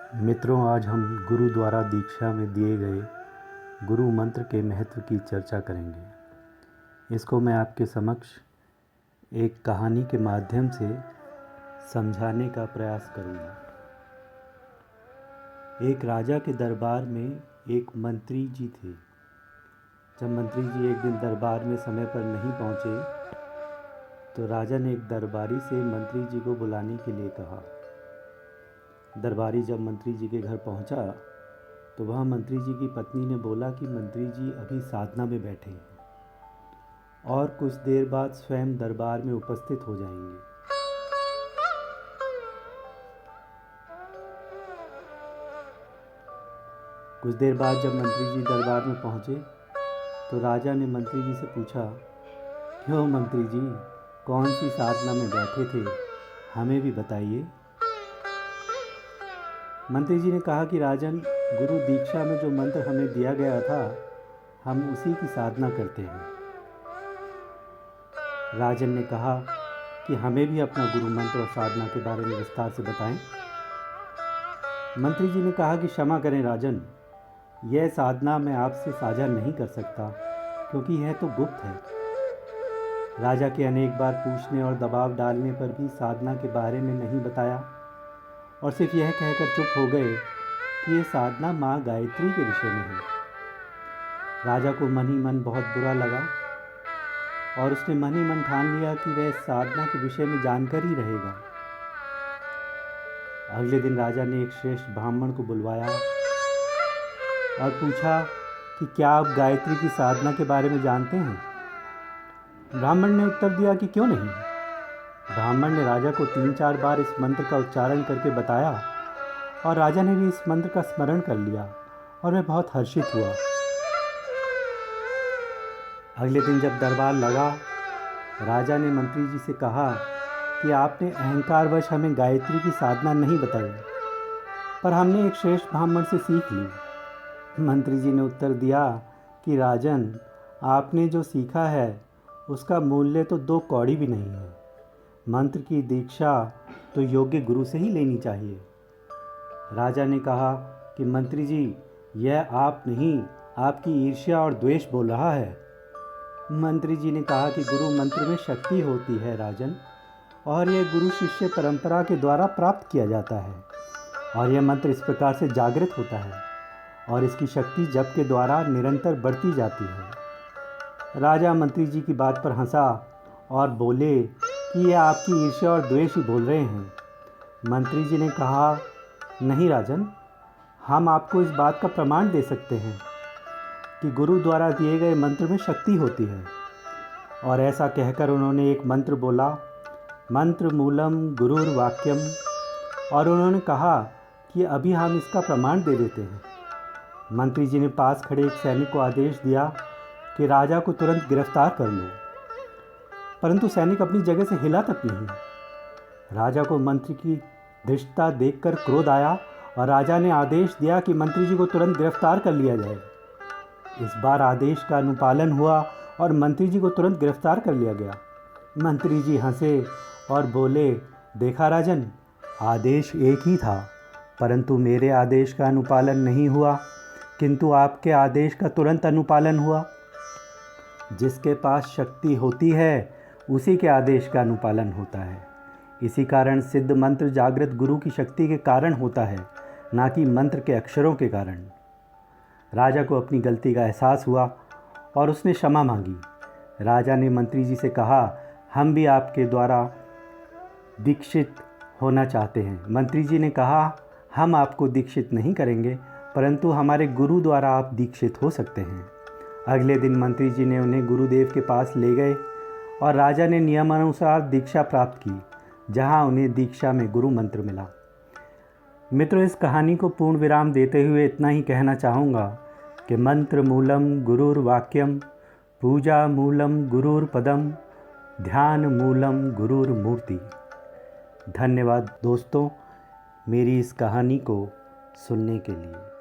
मित्रों, आज हम गुरु द्वारा दीक्षा में दिए गए गुरु मंत्र के महत्व की चर्चा करेंगे। इसको मैं आपके समक्ष एक कहानी के माध्यम से समझाने का प्रयास करूँगा। एक राजा के दरबार में एक मंत्री जी थे। जब मंत्री जी एक दिन दरबार में समय पर नहीं पहुँचे तो राजा ने एक दरबारी से मंत्री जी को बुलाने के लिए कहा। दरबारी जब मंत्री जी के घर पहुंचा तो वहाँ मंत्री जी की पत्नी ने बोला कि मंत्री जी अभी साधना में बैठे हैं और कुछ देर बाद स्वयं दरबार में उपस्थित हो जाएंगे। कुछ देर बाद जब मंत्री जी दरबार में पहुँचे तो राजा ने मंत्री जी से पूछा, क्यों मंत्री जी, कौन सी साधना में बैठे थे, हमें भी बताइए। मंत्री जी ने कहा कि राजन, गुरु दीक्षा में जो मंत्र हमें दिया गया था, हम उसी की साधना करते हैं। राजन ने कहा कि हमें भी अपना गुरु मंत्र और साधना के बारे में विस्तार से बताएं। मंत्री जी ने कहा कि क्षमा करें राजन, यह साधना मैं आपसे साझा नहीं कर सकता क्योंकि यह तो गुप्त है। राजा के अनेक बार पूछने और दबाव डालने पर भी साधना के बारे में नहीं बताया और सिर्फ यह कहकर चुप हो गए कि ये साधना माँ गायत्री के विषय में है। राजा को मन ही मन बहुत बुरा लगा और उसने मन ही मन ठान लिया कि वह साधना के विषय में जानकर ही रहेगा। अगले दिन राजा ने एक श्रेष्ठ ब्राह्मण को बुलवाया और पूछा कि क्या आप गायत्री की साधना के बारे में जानते हैं? ब्राह्मण ने उत्तर दिया कि क्यों नहीं। ब्राह्मण ने राजा को 3-4 बार इस मंत्र का उच्चारण करके बताया और राजा ने भी इस मंत्र का स्मरण कर लिया और वह बहुत हर्षित हुआ। अगले दिन जब दरबार लगा, राजा ने मंत्री जी से कहा कि आपने अहंकारवश हमें गायत्री की साधना नहीं बताई, पर हमने एक श्रेष्ठ ब्राह्मण से सीख ली। मंत्री जी ने उत्तर दिया कि राजन, आपने जो सीखा है उसका मूल्य तो 2 कौड़ी भी नहीं है। मंत्र की दीक्षा तो योग्य गुरु से ही लेनी चाहिए। राजा ने कहा कि मंत्री जी, यह आप नहीं, आपकी ईर्ष्या और द्वेष बोल रहा है। मंत्री जी ने कहा कि गुरु मंत्र में शक्ति होती है राजन, और यह गुरु शिष्य परंपरा के द्वारा प्राप्त किया जाता है और यह मंत्र इस प्रकार से जागृत होता है और इसकी शक्ति जप के द्वारा निरंतर बढ़ती जाती है। राजा मंत्री जी की बात पर हंसा और बोले कि ये आपकी ईर्ष्या और द्वेष ही बोल रहे हैं। मंत्री जी ने कहा, नहीं राजन, हम आपको इस बात का प्रमाण दे सकते हैं कि गुरु द्वारा दिए गए मंत्र में शक्ति होती है। और ऐसा कहकर उन्होंने एक मंत्र बोला, मंत्र मूलम गुरुर वाक्यम, और उन्होंने कहा कि अभी हम इसका प्रमाण दे देते हैं। मंत्री जी ने पास खड़े एक सैनिक को आदेश दिया कि राजा को तुरंत गिरफ्तार कर लो, परंतु सैनिक अपनी जगह से हिला तक नहीं। राजा को मंत्री की धृष्टता देखकर क्रोध आया और राजा ने आदेश दिया कि मंत्री जी को तुरंत गिरफ्तार कर लिया जाए। इस बार आदेश का अनुपालन हुआ और मंत्री जी को तुरंत गिरफ्तार कर लिया गया। मंत्री जी हंसे और बोले, देखा राजन, आदेश एक ही था, परंतु मेरे आदेश का अनुपालन नहीं हुआ, किंतु आपके आदेश का तुरंत अनुपालन हुआ। जिसके पास शक्ति होती है उसी के आदेश का अनुपालन होता है। इसी कारण सिद्ध मंत्र जागृत गुरु की शक्ति के कारण होता है, ना कि मंत्र के अक्षरों के कारण। राजा को अपनी गलती का एहसास हुआ और उसने क्षमा मांगी। राजा ने मंत्री जी से कहा, हम भी आपके द्वारा दीक्षित होना चाहते हैं। मंत्री जी ने कहा, हम आपको दीक्षित नहीं करेंगे, परंतु हमारे गुरु द्वारा आप दीक्षित हो सकते हैं। अगले दिन मंत्री जी ने उन्हें गुरुदेव के पास ले गए और राजा ने नियमानुसार दीक्षा प्राप्त की, जहां उन्हें दीक्षा में गुरु मंत्र मिला। मित्रों, इस कहानी को पूर्ण विराम देते हुए इतना ही कहना चाहूँगा कि मंत्र मूलम गुरुर वाक्यम, पूजा मूलम गुरुर पदम, ध्यान मूलम गुरुर मूर्ति। धन्यवाद दोस्तों, मेरी इस कहानी को सुनने के लिए।